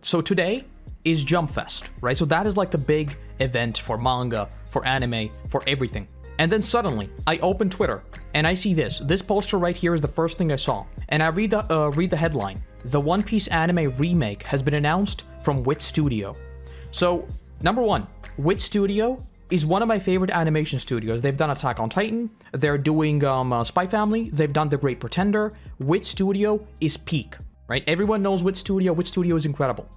So today is Jump Fest, right? So that is like the big event for manga, for anime, for everything. And then suddenly, I open Twitter, and I see this. This poster right here is the first thing I saw. And I read the headline. The One Piece anime remake has been announced from WIT Studio. So, number one, WIT Studio is one of my favorite animation studios. They've done Attack on Titan, they're doing Spy Family, they've done The Great Pretender. WIT Studio is peak, right? Everyone knows WIT Studio. WIT Studio is incredible.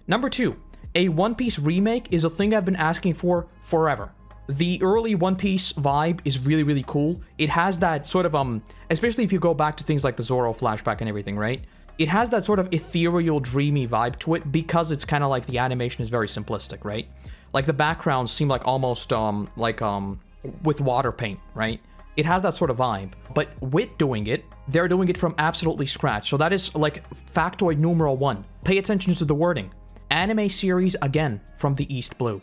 Number two, a One Piece remake is a thing I've been asking for forever. The early One Piece vibe is really, really cool. It has that sort of, especially if you go back to things like the Zoro flashback and everything, right? It has that sort of ethereal, dreamy vibe to it because it's kind of like the animation is very simplistic, right? Like the backgrounds seem like almost, with water paint, right? It has that sort of vibe. But WIT doing it, they're doing it from absolutely scratch. So that is like factoid numeral 1. Pay attention to the wording. Anime series again from the East Blue.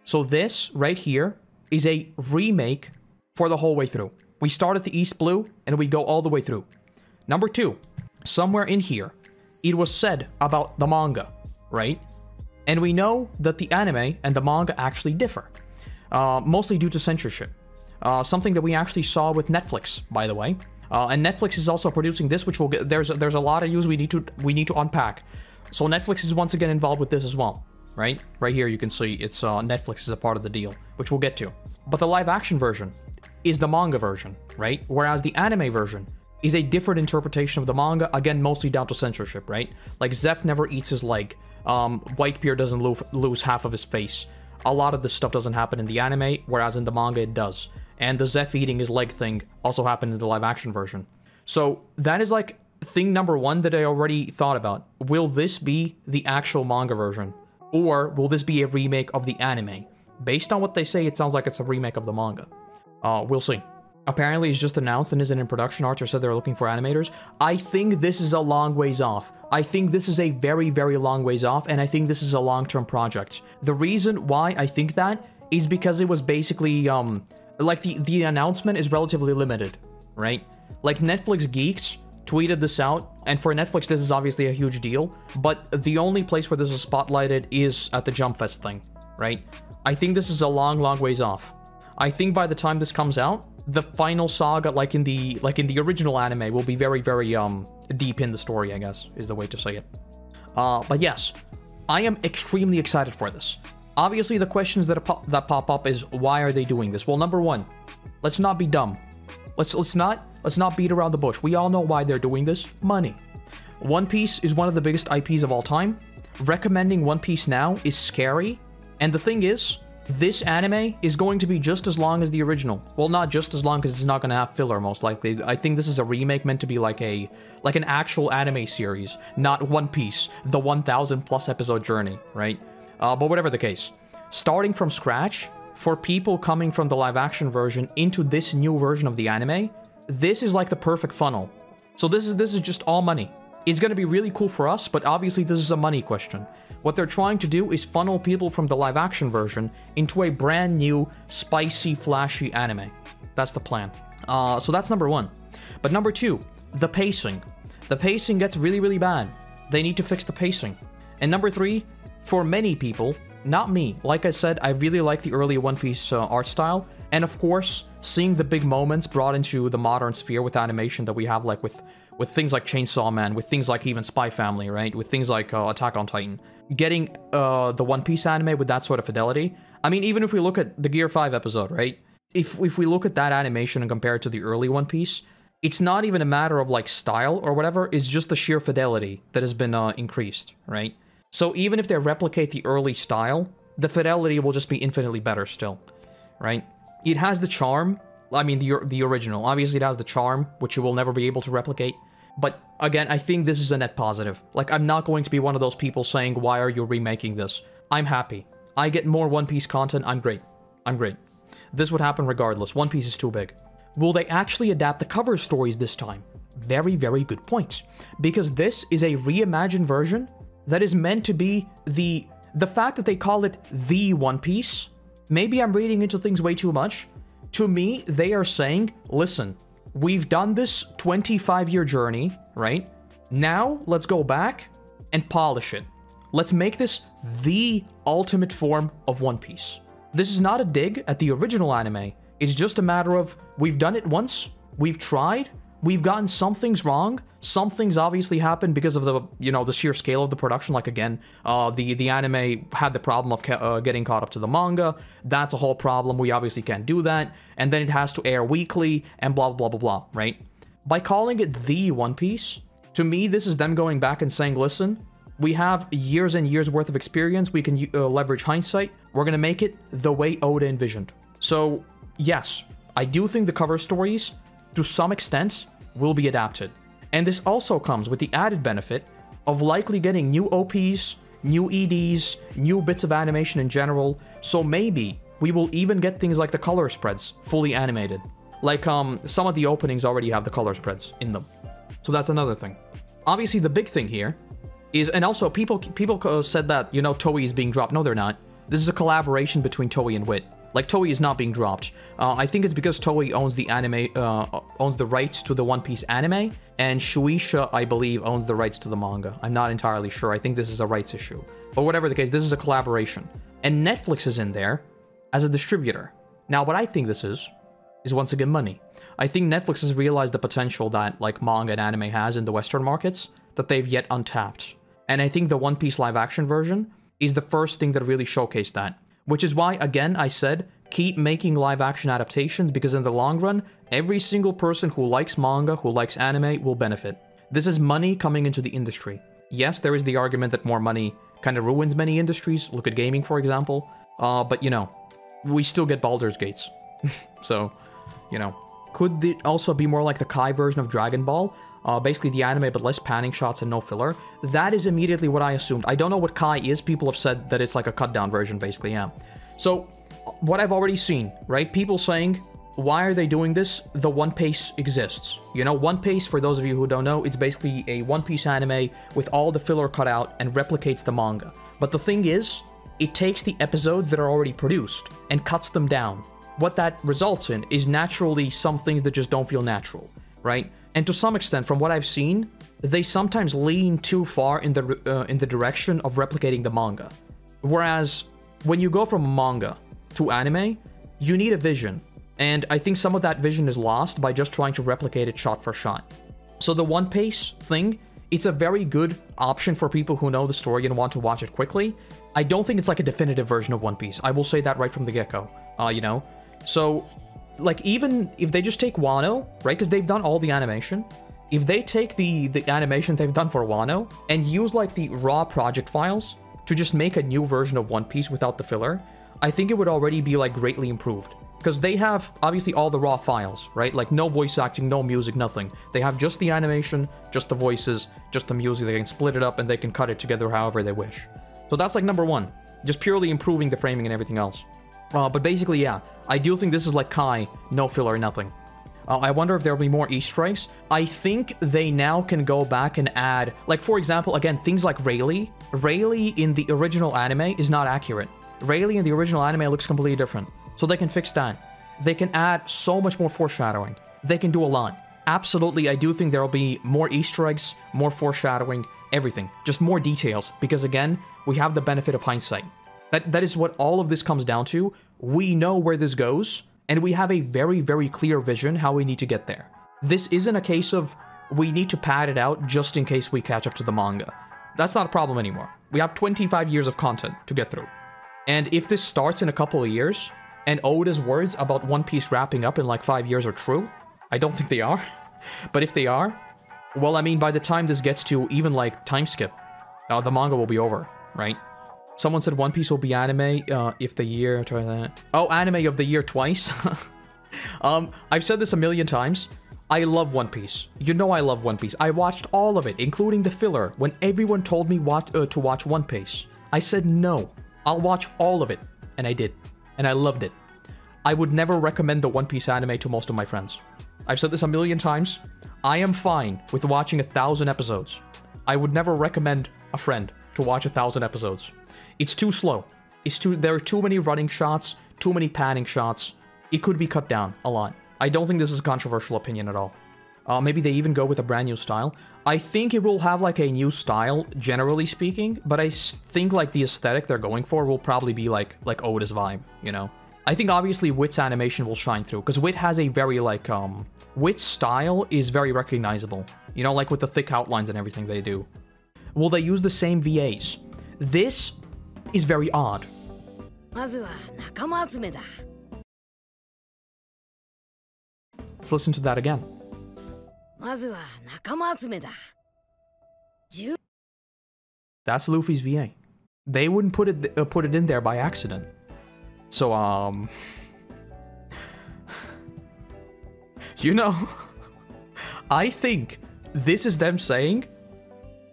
So this right here is a remake for the whole way through. We start at the East Blue and we go all the way through. Number two, somewhere in here, it was said about the manga, right? And we know that the anime and the manga actually differ, mostly due to censorship. Something that we actually saw with Netflix, by the way. And Netflix is also producing this, which will get, there's a lot of news we need to unpack. So Netflix is once again involved with this as well. Right? Right here you can see it's Netflix is a part of the deal, which we'll get to. But the live action version is the manga version, right? Whereas the anime version is a different interpretation of the manga, again, mostly down to censorship, right? Like Zeph never eats his leg, Whitebeard doesn't lose half of his face. A lot of this stuff doesn't happen in the anime, whereas in the manga it does. And the Zeph eating his leg thing also happened in the live action version. So that is like thing number one that I already thought about. Will this be the actual manga version? Or will this be a remake of the anime? Based on what they say, it sounds like it's a remake of the manga. We'll see. Apparently, it's just announced and isn't in production. Archer said they're looking for animators. I think this is a long ways off. I think this is a very, very long ways off, and I think this is a long-term project. The reason why I think that is because it was basically, like, the announcement is relatively limited, right? Like, Netflix geeks tweeted this out, and for Netflix this is obviously a huge deal, but the only place where this is spotlighted is at the Jump Fest thing, right? I think this is a long, long ways off. I think by the time this comes out, the final saga, like in the original anime, will be very, very deep in the story, I guess, is the way to say it. But yes, I am extremely excited for this. Obviously, the questions that pop up is, why are they doing this? Well, number one, let's not be dumb. Let's not beat around the bush. We all know why they're doing this. Money. One Piece is one of the biggest IPs of all time. Recommending One Piece now is scary. And the thing is, this anime is going to be just as long as the original. Well, not just as long, because it's not going to have filler, most likely. I think this is a remake meant to be like an actual anime series, not One Piece, the 1,000+ episode journey, right? But whatever the case, starting from scratch, for people coming from the live-action version into this new version of the anime, this is like the perfect funnel. So this is just all money. It's going to be really cool for us, but obviously this is a money question. What they're trying to do is funnel people from the live-action version into a brand new, spicy, flashy anime. That's the plan. So that's number one. But number two, the pacing. The pacing gets really, really bad. They need to fix the pacing. And number three, for many people, not me. Like I said, I really like the early One Piece art style. And of course, seeing the big moments brought into the modern sphere with animation that we have, like with things like Chainsaw Man, with things like even Spy Family, right? With things like Attack on Titan. Getting the One Piece anime with that sort of fidelity. I mean, even if we look at the Gear 5 episode, right? If we look at that animation and compare it to the early One Piece, it's not even a matter of like style or whatever, it's just the sheer fidelity that has been increased, right? So even if they replicate the early style, the fidelity will just be infinitely better still, right? It has the charm, I mean the original, obviously it has the charm, which you will never be able to replicate. But again, I think this is a net positive. Like, I'm not going to be one of those people saying, why are you remaking this? I'm happy. I get more One Piece content, I'm great. I'm great. This would happen regardless. One Piece is too big. Will they actually adapt the cover stories this time? Very, very good points. Because this is a reimagined version that is meant to be the fact that they call it the One Piece. Maybe I'm reading into things way too much. To me, they are saying, listen, we've done this 25-year journey, right? Now, let's go back and polish it. Let's make this the ultimate form of One Piece. This is not a dig at the original anime. It's just a matter of, we've done it once, we've tried, we've gotten some things wrong, some things obviously happened because of the, you know, the sheer scale of the production. Like, again, the anime had the problem of getting caught up to the manga. That's a whole problem. We obviously can't do that. And then it has to air weekly and blah, blah, blah, blah, right? By calling it the One Piece, to me, this is them going back and saying, listen, we have years and years worth of experience. We can leverage hindsight. We're going to make it the way Oda envisioned. So, yes, I do think the cover stories, to some extent, will be adapted. And this also comes with the added benefit of likely getting new OPs, new EDs, new bits of animation in general, so maybe we will even get things like the color spreads fully animated. Like, some of the openings already have the color spreads in them. So that's another thing. Obviously, the big thing here is, and also people said that, you know, Toei is being dropped. No, they're not. This is a collaboration between Toei and WIT. Like, Toei is not being dropped. I think it's because Toei owns the anime, owns the rights to the One Piece anime, and Shueisha, I believe, owns the rights to the manga. I'm not entirely sure. I think this is a rights issue. But whatever the case, this is a collaboration. And Netflix is in there as a distributor. Now, what I think this is once again money. I think Netflix has realized the potential that, like, manga and anime has in the Western markets that they've yet untapped. And I think the One Piece live-action version is the first thing that really showcased that. Which is why, again, I said, keep making live-action adaptations, because in the long run, every single person who likes manga, who likes anime, will benefit. This is money coming into the industry. Yes, there is the argument that more money kind of ruins many industries. Look at gaming, for example. But, you know, we still get Baldur's Gates. So, you know. Could it also be more like the Kai version of Dragon Ball? Basically the anime, but less panning shots and no filler. That is immediately what I assumed. I don't know what Kai is. People have said that it's like a cut-down version, basically, yeah. So, what I've already seen, right? People saying, why are they doing this? The One Piece exists. You know, One Piece, for those of you who don't know, it's basically a One Piece anime with all the filler cut out and replicates the manga. But the thing is, it takes the episodes that are already produced and cuts them down. What that results in is naturally some things that just don't feel natural, right? And to some extent, from what I've seen, they sometimes lean too far in the direction of replicating the manga. Whereas, when you go from manga to anime, you need a vision. And I think some of that vision is lost by just trying to replicate it shot for shot. So the One Piece thing, it's a very good option for people who know the story and want to watch it quickly. I don't think it's like a definitive version of One Piece. I will say that right from the get-go, you know? So, like, even if they just take Wano, right, because they've done all the animation, if they take the animation they've done for Wano and use, like, the raw project files to just make a new version of One Piece without the filler, I think it would already be, like, greatly improved. Because they have, obviously, all the raw files, right? Like, no voice acting, no music, nothing. They have just the animation, just the voices, just the music. They can split it up and they can cut it together however they wish. So that's, like, number one. Just purely improving the framing and everything else. But basically, yeah, I do think this is like Kai, no filler, nothing. I wonder if there'll be more Easter eggs. I think they now can go back and add, like, for example, again, things like Rayleigh. Rayleigh in the original anime is not accurate. Rayleigh in the original anime looks completely different. So they can fix that. They can add so much more foreshadowing. They can do a lot. Absolutely, I do think there'll be more Easter eggs, more foreshadowing, everything. Just more details, because again, we have the benefit of hindsight. That is what all of this comes down to. We know where this goes, and we have a very, very clear vision how we need to get there. This isn't a case of we need to pad it out just in case we catch up to the manga. That's not a problem anymore. We have 25 years of content to get through. And if this starts in a couple of years, and Oda's words about One Piece wrapping up in like 5 years are true, I don't think they are, but if they are, well, I mean, by the time this gets to even like time skip, the manga will be over, right? Someone said One Piece will be anime if the year... Oh, anime of the year twice. I've said this a million times. I love One Piece. You know I love One Piece. I watched all of it, including the filler, when everyone told me to watch One Piece. I said no. I'll watch all of it. And I did. And I loved it. I would never recommend the One Piece anime to most of my friends. I've said this a million times. I am fine with watching 1,000 episodes. I would never recommend a friend to watch 1,000 episodes. It's too slow. There are too many running shots, too many panning shots. It could be cut down a lot. I don't think this is a controversial opinion at all. Maybe they even go with a brand new style. I think it will have like a new style, generally speaking, but I think like the aesthetic they're going for will probably be like Oda's vibe, you know? I think obviously Wit's animation will shine through, because Wit has a very like, Wit's style is very recognizable. You know, like with the thick outlines and everything they do. Will they use the same VAs? This is very odd. Let's listen to that again. That's Luffy's VA. They wouldn't put it in there by accident. So you know, I think this is them saying,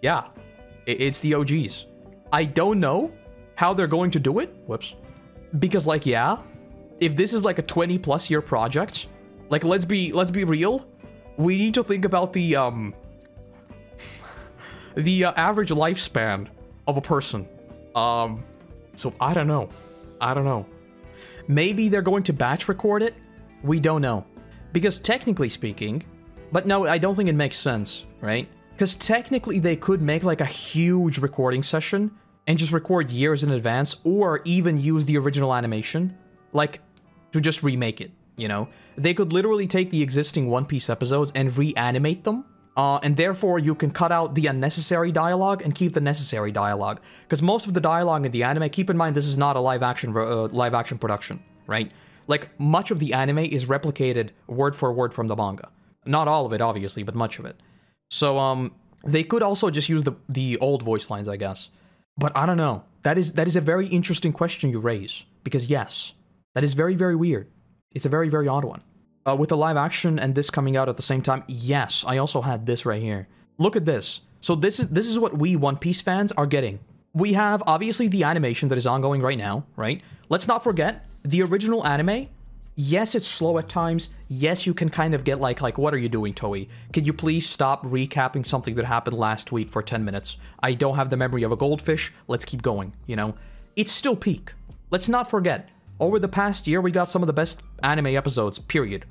yeah, it's the OGs. I don't know how they're going to do it. Whoops. Because like, yeah, if this is like a 20+ year project, like let's be real. We need to think about the average lifespan of a person. So I don't know. Maybe they're going to batch record it. We don't know. Because technically speaking, but no, I don't think it makes sense, right? Because technically they could make like a huge recording session and just record years in advance, or even use the original animation, like, to just remake it, you know? They could literally take the existing One Piece episodes and reanimate them, and therefore you can cut out the unnecessary dialogue and keep the necessary dialogue. Because most of the dialogue in the anime, keep in mind this is not a live action production, right? Like, much of the anime is replicated word for word from the manga. Not all of it, obviously, but much of it. So, they could also just use the old voice lines, I guess. But I don't know. That is a very interesting question you raise. Because yes, that is very, very weird. It's a very, very odd one. With the live action and this coming out at the same time, yes, I also had this right here. Look at this. So this is what we One Piece fans are getting. We have, obviously, the animation that is ongoing right now, right? Let's not forget, the original anime, yes, it's slow at times. Yes, you can kind of get like, what are you doing, Toei? Could you please stop recapping something that happened last week for 10 minutes? I don't have the memory of a goldfish. Let's keep going, you know? It's still peak. Let's not forget, over the past year, we got some of the best anime episodes, period.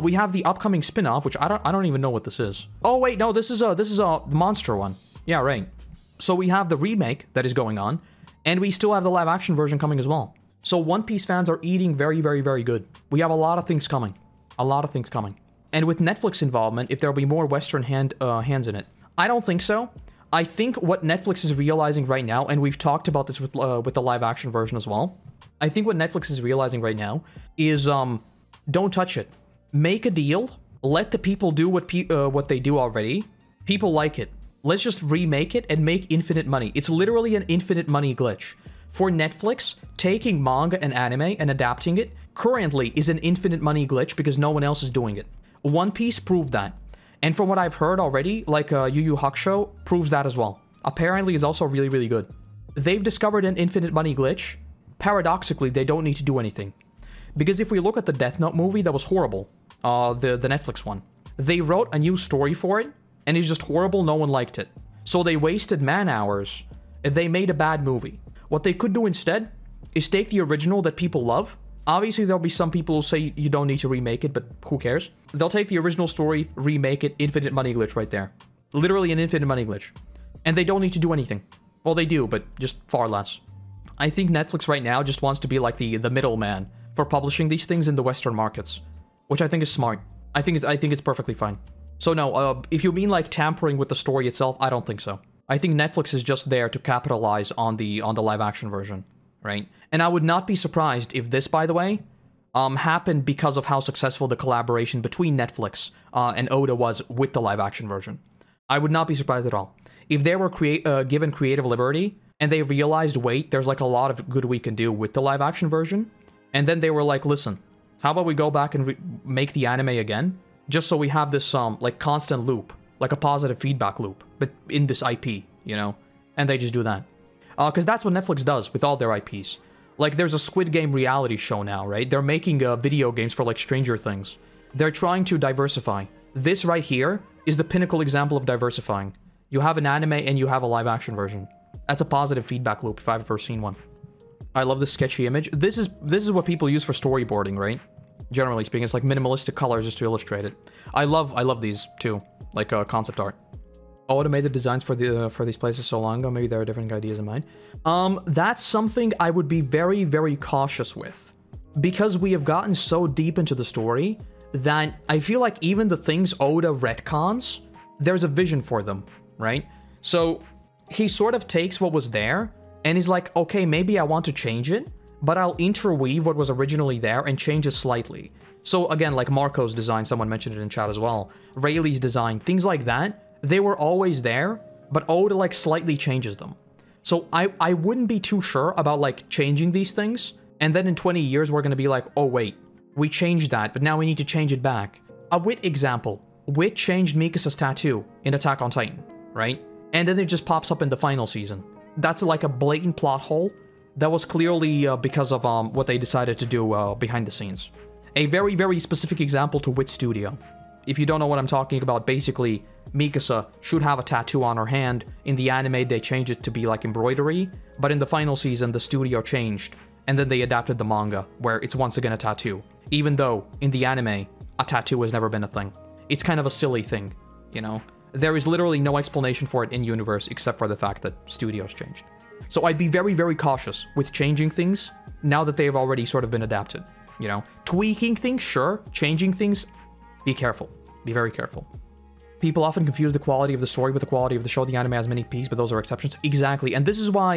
We have the upcoming spin-off, which I don't even know what this is. Oh, wait, no, this is a monster one. Yeah, right. So we have the remake that is going on, and we still have the live-action version coming as well. So One Piece fans are eating very, very, very good. We have a lot of things coming. A lot of things coming. And with Netflix involvement, if there'll be more Western hands in it. I don't think so. I think what Netflix is realizing right now, and we've talked about this with the live-action version as well. I think what Netflix is realizing right now is, don't touch it. Make a deal. Let the people do what they do already. People like it. Let's just remake it and make infinite money. It's literally an infinite money glitch. For Netflix, taking manga and anime and adapting it currently is an infinite money glitch because no one else is doing it. One Piece proved that. And from what I've heard already, like Yu Yu Hakusho proves that as well. Apparently it's also really, really good. They've discovered an infinite money glitch. Paradoxically, they don't need to do anything. Because if we look at the Death Note movie, that was horrible. The Netflix one. They wrote a new story for it, and it's just horrible, no one liked it. So they wasted man-hours, and they made a bad movie. What they could do instead is take the original that people love. Obviously, there'll be some people who say you don't need to remake it, but who cares? They'll take the original story, remake it, infinite money glitch right there. Literally an infinite money glitch. And they don't need to do anything. Well, they do, but just far less. I think Netflix right now just wants to be like the middleman for publishing these things in the Western markets, which I think is smart. I think it's perfectly fine. So no, if you mean like tampering with the story itself, I don't think so. I think Netflix is just there to capitalize on the live action version, right? And I would not be surprised if this, by the way, happened because of how successful the collaboration between Netflix and Oda was with the live action version. I would not be surprised at all. If they were given creative liberty and they realized, wait, there's like a lot of good we can do with the live action version, and then they were like, listen, how about we go back and make the anime again? Just so we have this like constant loop, like a positive feedback loop, but in this IP, you know? And they just do that. Because that's what Netflix does with all their IPs. Like, there's a Squid Game reality show now, right? They're making video games for, like, Stranger Things. They're trying to diversify. This right here is the pinnacle example of diversifying. You have an anime and you have a live-action version. That's a positive feedback loop if I've ever seen one. I love this sketchy image. This is what people use for storyboarding, right? Generally speaking, it's like minimalistic colors just to illustrate it. I love these too, like concept art. Oda made the designs for these places so long ago. Maybe there are different ideas in mind. That's something I would be very, very cautious with, because we have gotten so deep into the story that I feel like even the things Oda retcons, there's a vision for them, right? So he sort of takes what was there and he's like, okay, maybe I want to change it, but I'll interweave what was originally there and change it slightly. So again, like Marco's design, someone mentioned it in chat as well, Rayleigh's design, things like that, they were always there, but Oda like slightly changes them. So I wouldn't be too sure about like changing these things, and then in 20 years we're gonna be like, oh wait, we changed that, but now we need to change it back. A Wit example. Wit changed Mikasa's tattoo in Attack on Titan, right? And then it just pops up in the final season. That's like a blatant plot hole that was clearly because of what they decided to do behind the scenes. A very, very specific example to Wit Studio. If you don't know what I'm talking about, basically, Mikasa should have a tattoo on her hand. In the anime, they changed it to be like embroidery, but in the final season, the studio changed, and then they adapted the manga, where it's once again a tattoo. Even though, in the anime, a tattoo has never been a thing. It's kind of a silly thing, you know? There is literally no explanation for it in universe except for the fact that studios changed. So I'd be very, very cautious with changing things now that they have already sort of been adapted, you know? Tweaking things, sure. Changing things, be careful. Be very careful. People often confuse the quality of the story with the quality of the show. The anime has many peaks, but those are exceptions. Exactly, and this is why,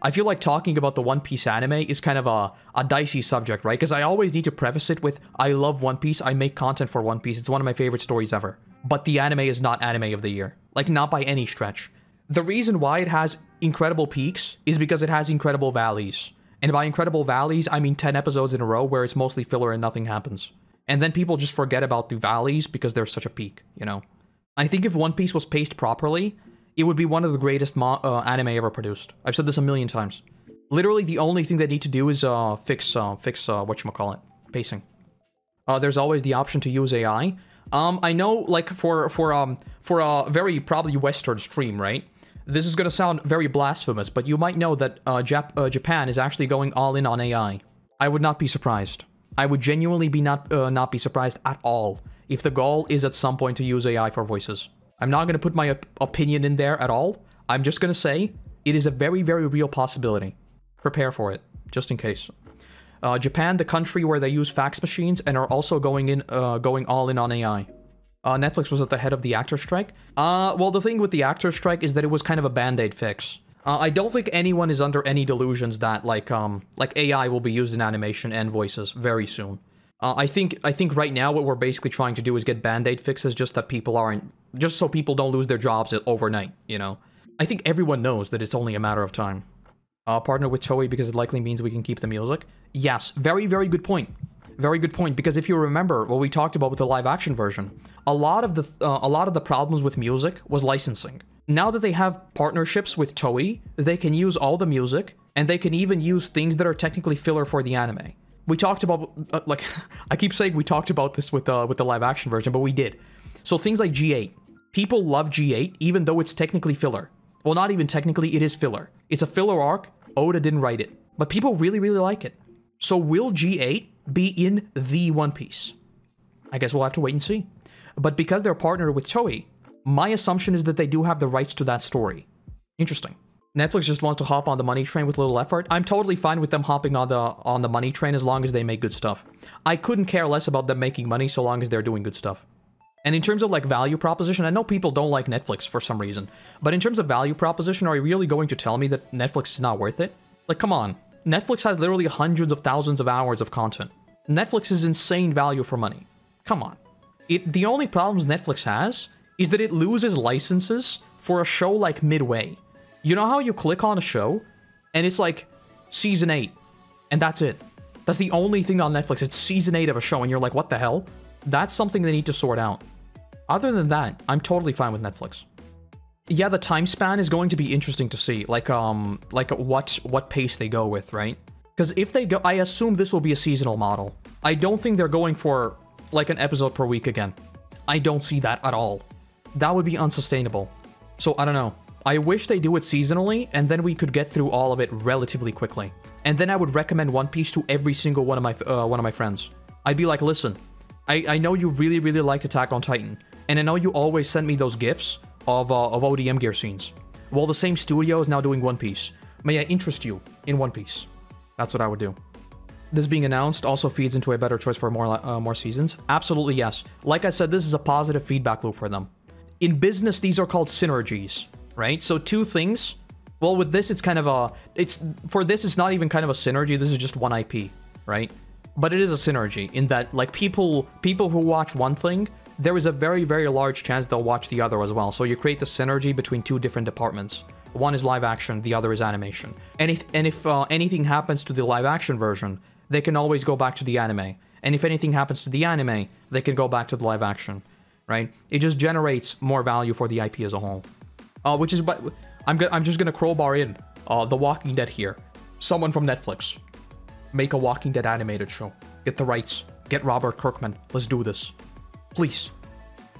I feel like talking about the One Piece anime is kind of a dicey subject, right? Because I always need to preface it with, I love One Piece, I make content for One Piece, it's one of my favorite stories ever. But the anime is not anime of the year. Like, not by any stretch. The reason why it has incredible peaks is because it has incredible valleys. And by incredible valleys, I mean 10 episodes in a row where it's mostly filler and nothing happens. And then people just forget about the valleys because there's such a peak, you know? I think if One Piece was paced properly, it would be one of the greatest anime ever produced. I've said this a million times. Literally, the only thing they need to do is fix whatchamacallit, pacing. There's always the option to use AI. I know, like, for a very probably Western stream, right? This is gonna sound very blasphemous, but you might know that Japan is actually going all in on AI. I would not be surprised. I would genuinely be not be surprised at all if the goal is at some point to use AI for voices. I'm not going to put my opinion in there at all. I'm just going to say it is a very, very real possibility. Prepare for it, just in case. Japan, the country where they use fax machines and are also going all in on AI. Netflix was at the head of the actor strike. Well, the thing with the actor strike is that it was kind of a band-aid fix. I don't think anyone is under any delusions that like AI will be used in animation and voices very soon. I think right now what we're basically trying to do is get band-aid fixes just that people aren't, just so people don't lose their jobs overnight, you know? I think everyone knows that it's only a matter of time. Partner with Toei because it likely means we can keep the music. Yes, very, very good point. Very good point, because if you remember what we talked about with the live-action version, a lot of the problems with music was licensing. Now that they have partnerships with Toei, they can use all the music, and they can even use things that are technically filler for the anime. We talked about, like, I keep saying we talked about this with the live-action version, but we did. So things like G8. People love G8, even though it's technically filler. Well, not even technically, it is filler. It's a filler arc, Oda didn't write it. But people really, really like it. So will G8 be in the One Piece? I guess we'll have to wait and see. But because they're partnered with Toei, my assumption is that they do have the rights to that story. Interesting. Netflix just wants to hop on the money train with little effort. I'm totally fine with them hopping on the money train as long as they make good stuff. I couldn't care less about them making money so long as they're doing good stuff. And in terms of like value proposition, I know people don't like Netflix for some reason, but in terms of value proposition, are you really going to tell me that Netflix is not worth it? Like, come on. Netflix has literally hundreds of thousands of hours of content. Netflix is insane value for money. Come on. The only problems Netflix has is that it loses licenses for a show like midway. You know how you click on a show, and it's like, Season 8, and that's it. That's the only thing on Netflix, it's Season 8 of a show, and you're like, what the hell? That's something they need to sort out. Other than that, I'm totally fine with Netflix. Yeah, the time span is going to be interesting to see, like what pace they go with, right? Because if they go, I assume this will be a seasonal model. I don't think they're going for, like, an episode per week again. I don't see that at all. That would be unsustainable. So, I don't know. I wish they do it seasonally, and then we could get through all of it relatively quickly. And then I would recommend One Piece to every single one of my friends. I'd be like, listen, I know you really, really liked Attack on Titan, and I know you always send me those GIFs of ODM gear scenes. Well, the same studio is now doing One Piece. May I interest you in One Piece? That's what I would do. This being announced also feeds into a better choice for more seasons. Absolutely, yes. Like I said, this is a positive feedback loop for them. In business, these are called synergies, right? So two things. Well, with this, it's kind of a... For this, it's not even kind of a synergy. This is just one IP, right? But it is a synergy in that, like, people who watch one thing, there is a very, very large chance they'll watch the other as well. So you create the synergy between two different departments. One is live action, the other is animation. And if anything happens to the live action version, they can always go back to the anime. And if anything happens to the anime, they can go back to the live action, right? It just generates more value for the IP as a whole. Which is what I'm just gonna crowbar in The Walking Dead here. Someone from Netflix, make a Walking Dead animated show. Get the rights. Get Robert Kirkman. Let's do this. Please.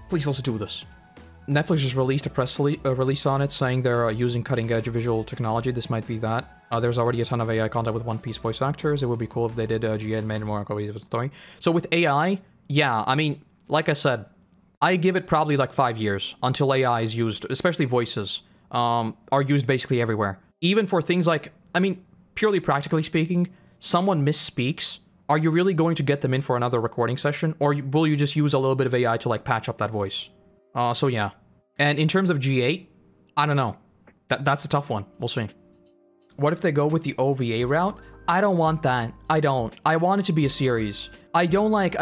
Please, let's do this. Netflix just released a press release on it saying they're using cutting-edge visual technology. This might be that. There's already a ton of AI content with One Piece voice actors. It would be cool if they did GA and made it more cohesive with the story. So with AI, yeah, I mean, like I said, I give it probably like 5 years until AI is used, especially voices, are used basically everywhere. Even for things like, I mean, purely practically speaking, someone misspeaks. Are you really going to get them in for another recording session? Or will you just use a little bit of AI to like patch up that voice? So yeah. And in terms of G8, I don't know. That's a tough one. We'll see. What if they go with the OVA route? I don't want that. I don't. I want it to be a series. I don't like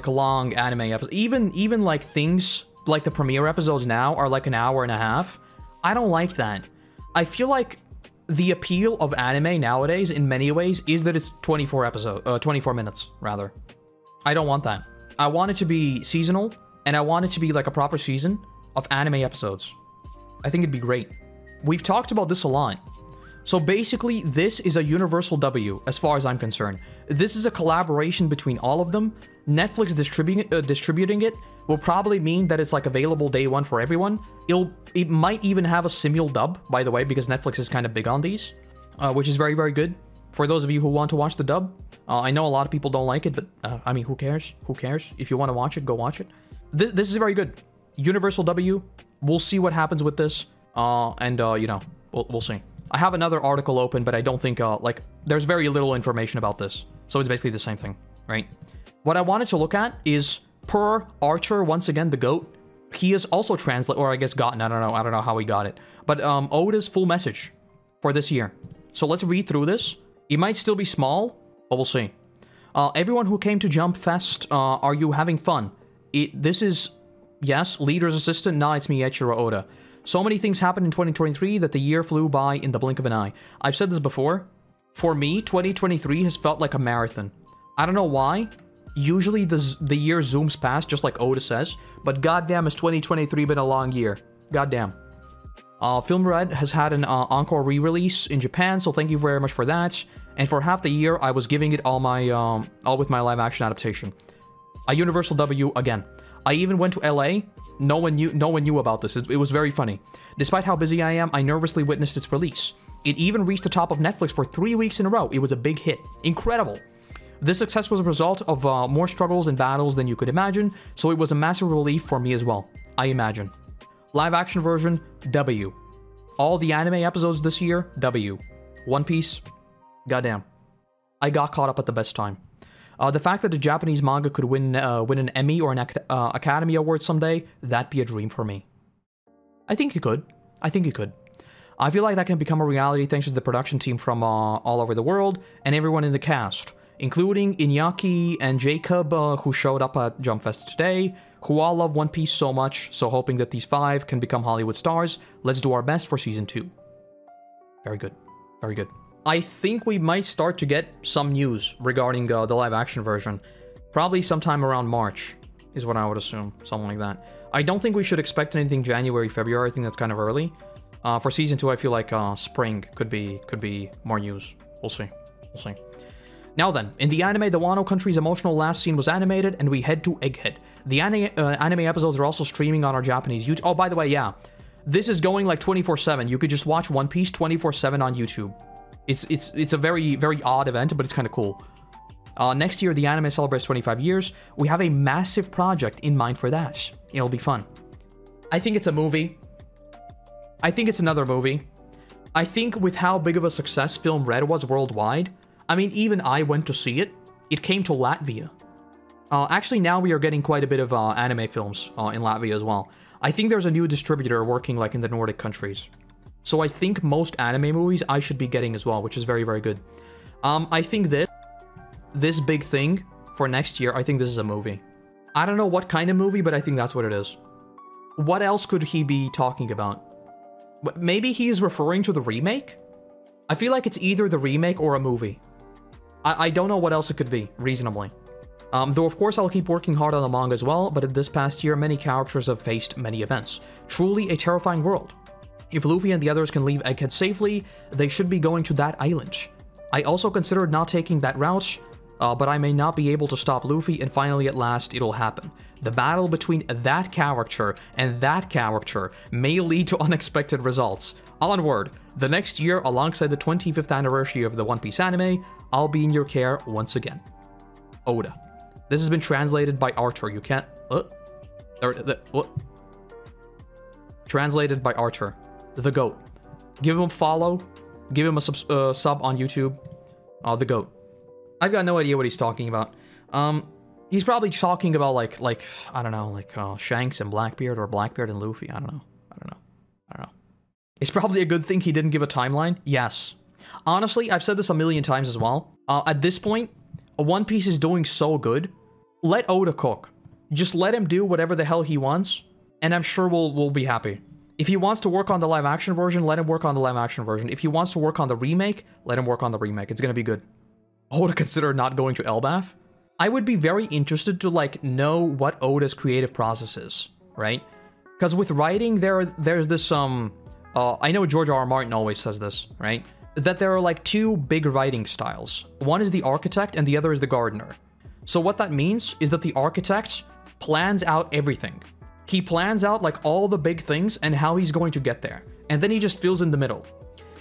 long anime episodes. Even like things like the premiere episodes now are like an hour and a half. I don't like that. I feel like the appeal of anime nowadays in many ways is that it's 24 minutes rather. I don't want that. I want it to be seasonal, and I want it to be like a proper season of anime episodes. I think it'd be great. We've talked about this a lot. So basically, this is a universal W, as far as I'm concerned. This is a collaboration between all of them. Netflix distributing it will probably mean that it's like available day one for everyone. It might even have a simul dub, by the way, because Netflix is kind of big on these, which is very, very good. For those of you who want to watch the dub, I know a lot of people don't like it, but I mean, who cares? Who cares? If you want to watch it, go watch it. This is very good. Universal W. We'll see what happens with this, you know, we'll see. I have another article open, but I don't think, like, there's very little information about this. So it's basically the same thing, right? What I wanted to look at is, per Archer, once again, the GOAT, he is also translated, or I guess gotten, I don't know how he got it. But Oda's full message for this year. So let's read through this. It might still be small, but we'll see. Everyone who came to Jump Fest, are you having fun? This is, yes, leader's assistant, nah, it's me, Eiichiro Oda. So many things happened in 2023 that the year flew by in the blink of an eye. I've said this before. For me, 2023 has felt like a marathon. I don't know why. Usually the year zooms past, just like Oda says. But goddamn, has 2023 been a long year. Goddamn. Film Red has had an encore re-release in Japan, so thank you very much for that. And for half the year, I was giving it all with my live-action adaptation. A Universal W again. I even went to LA. No one knew about this. It was very funny. Despite how busy I am, I nervously witnessed its release. It even reached the top of Netflix for 3 weeks in a row. It was a big hit. Incredible. This success was a result of more struggles and battles than you could imagine, so it was a massive relief for me as well, I imagine. Live action version, W. All the anime episodes this year, W. One Piece, goddamn. I got caught up at the best time. The fact that the Japanese manga could win an Emmy or an Academy Award someday, that'd be a dream for me. I think it could. I think it could. I feel like that can become a reality thanks to the production team from all over the world and everyone in the cast, including Iñaki and Jacob, who showed up at Jump Fest today, who all love One Piece so much, so hoping that these 5 can become Hollywood stars. Let's do our best for Season 2. Very good. Very good. I think we might start to get some news regarding the live-action version. Probably sometime around March, is what I would assume. Something like that. I don't think we should expect anything January, February. I think that's kind of early. For Season 2, I feel like spring could be more news. We'll see. We'll see. Now then, in the anime, the Wano country's emotional last scene was animated, and we head to Egghead. The anime episodes are also streaming on our Japanese YouTube. Oh, by the way, yeah. This is going like 24/7. You could just watch One Piece 24/7 on YouTube. It's a very, very odd event, but it's kind of cool. Next year, the anime celebrates 25 years. We have a massive project in mind for that. It'll be fun. I think it's a movie. I think it's another movie. I think with how big of a success Film Red was worldwide, I mean, even I went to see it. It came to Latvia. Actually, now we are getting quite a bit of anime films in Latvia as well. I think there's a new distributor working like in the Nordic countries. So I think most anime movies I should be getting as well, which is very, very good. I think this big thing for next year, I think this is a movie. I don't know what kind of movie, but I think that's what it is. What else could he be talking about? Maybe he's referring to the remake? I feel like it's either the remake or a movie. I don't know what else it could be, reasonably. Though of course I'll keep working hard on the manga as well, but in this past year, many characters have faced many events. Truly a terrifying world. If Luffy and the others can leave Egghead safely, they should be going to that island. I also considered not taking that route, but I may not be able to stop Luffy, and finally at last it'll happen. The battle between that character and that character may lead to unexpected results. Onward! The next year, alongside the 25th anniversary of the One Piece anime, I'll be in your care once again. Oda. This has been translated by Archer. You can't... what? Translated by Archer. The GOAT. Give him a follow. Give him a sub on YouTube. The GOAT. I've got no idea what he's talking about. He's probably talking about like I don't know, like Shanks and Blackbeard or Blackbeard and Luffy. I don't know. It's probably a good thing he didn't give a timeline. Yes. Honestly, I've said this a million times as well. At this point, One Piece is doing so good. Let Oda cook. Just let him do whatever the hell he wants, and I'm sure we'll be happy. If he wants to work on the live action version, let him work on the live action version. If he wants to work on the remake, let him work on the remake. It's gonna be good. Oda consider not going to Elbaf? I would be very interested to like know what Oda's creative process is, right? Because with writing, there's this I know George R. R. Martin always says this, right? That there are like two big writing styles. One is the architect and the other is the gardener. So what that means is that the architect plans out everything. He plans out like all the big things and how he's going to get there. And then he just fills in the middle.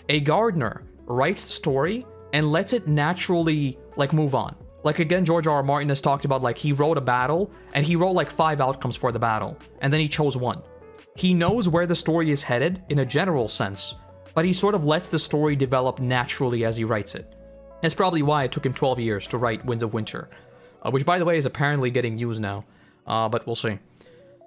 A gardener writes the story and lets it naturally like move on. Like again, George R. R. Martin has talked about like he wrote a battle and he wrote like 5 outcomes for the battle and then he chose one. He knows where the story is headed in a general sense, but he sort of lets the story develop naturally as he writes it. That's probably why it took him 12 years to write Winds of Winter, which by the way is apparently getting used now, but we'll see.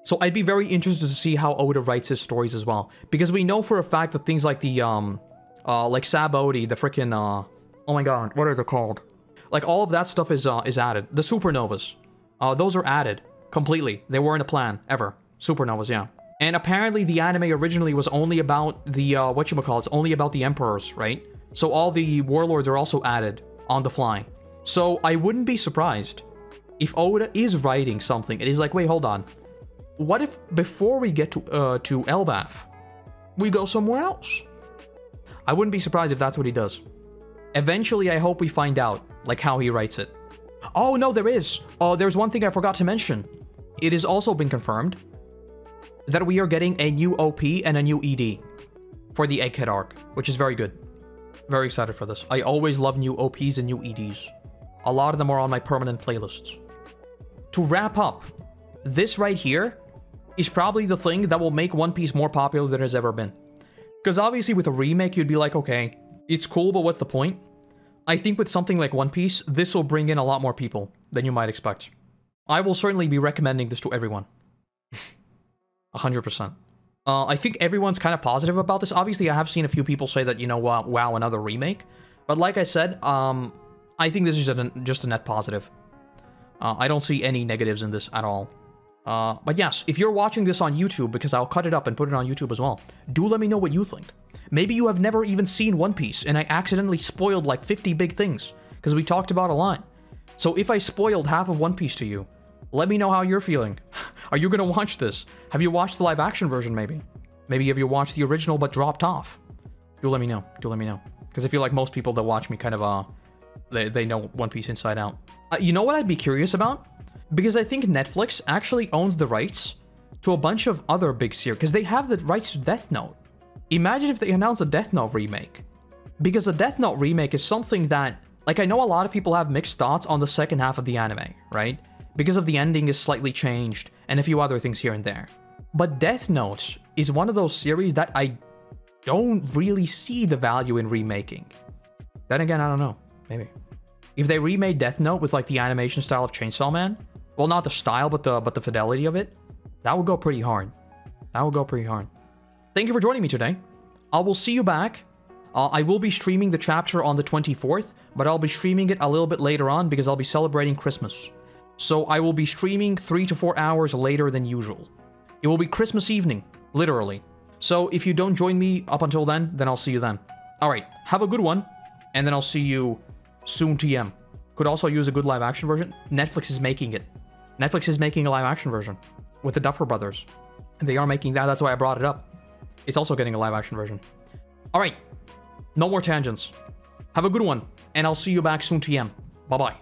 So I'd be very interested to see how Oda writes his stories as well, because we know for a fact that things like the, like Sabody, the frickin', oh my god, what are they called? Like all of that stuff is added. The supernovas, those are added completely. They weren't a plan, ever. Supernovas, yeah. And apparently the anime originally was only about the, whatchamacallits, only about the emperors, right? So all the warlords are also added on the fly. So I wouldn't be surprised if Oda is writing something and he's like, wait, hold on. What if before we get to Elbaf, we go somewhere else? I wouldn't be surprised if that's what he does. Eventually, I hope we find out, like, how he writes it. Oh, no, there is. There's one thing I forgot to mention. It has also been confirmed that we are getting a new OP and a new ED for the Egghead arc, which is very good. Very excited for this. I always love new OPs and new EDs. A lot of them are on my permanent playlists. To wrap up, this right here is probably the thing that will make One Piece more popular than it has ever been. Because obviously with a remake, you'd be like, okay, it's cool, but what's the point? I think with something like One Piece, this will bring in a lot more people than you might expect. I will certainly be recommending this to everyone. 100%. I think everyone's kind of positive about this. Obviously, I have seen a few people say that, you know, wow, another remake. But like I said, I think this is just a net positive. I don't see any negatives in this at all. But yes, if you're watching this on YouTube, because I'll cut it up and put it on YouTube as well, do let me know what you think. Maybe you have never even seen One Piece, and I accidentally spoiled like 50 big things, because we talked about a lot. So if I spoiled half of One Piece to you, let me know how you're feeling. Are you gonna watch this? Have you watched the live action version, maybe? Maybe have you watched the original but dropped off? Do let me know. Do let me know. Because I feel like most people that watch me kind of, they know One Piece inside out. You know what I'd be curious about? Because I think Netflix actually owns the rights to a bunch of other big series, because they have the rights to Death Note. Imagine if they announce a Death Note remake. Because a Death Note remake is something that Like, I know a lot of people have mixed thoughts on the second half of the anime, right? Because of the ending is slightly changed, and a few other things here and there. But Death Note is one of those series that I don't really see the value in remaking. Then again, I don't know. Maybe. If they remade Death Note with, like, the animation style of Chainsaw Man, well, not the style, but the fidelity of it, that would go pretty hard. That would go pretty hard. Thank you for joining me today. I will see you back. I will be streaming the chapter on the 24th, but I'll be streaming it a little bit later on because I'll be celebrating Christmas. So I will be streaming 3 to 4 hours later than usual. It will be Christmas evening, literally. So if you don't join me up until then I'll see you then. Alright, have a good one, and then I'll see you soon TM. Could also use a good live action version. Netflix is making it. Netflix is making a live action version with the Duffer Brothers. And they are making that, that's why I brought it up. It's also getting a live action version. Alright, no more tangents. Have a good one, and I'll see you back soon TM. Bye-bye.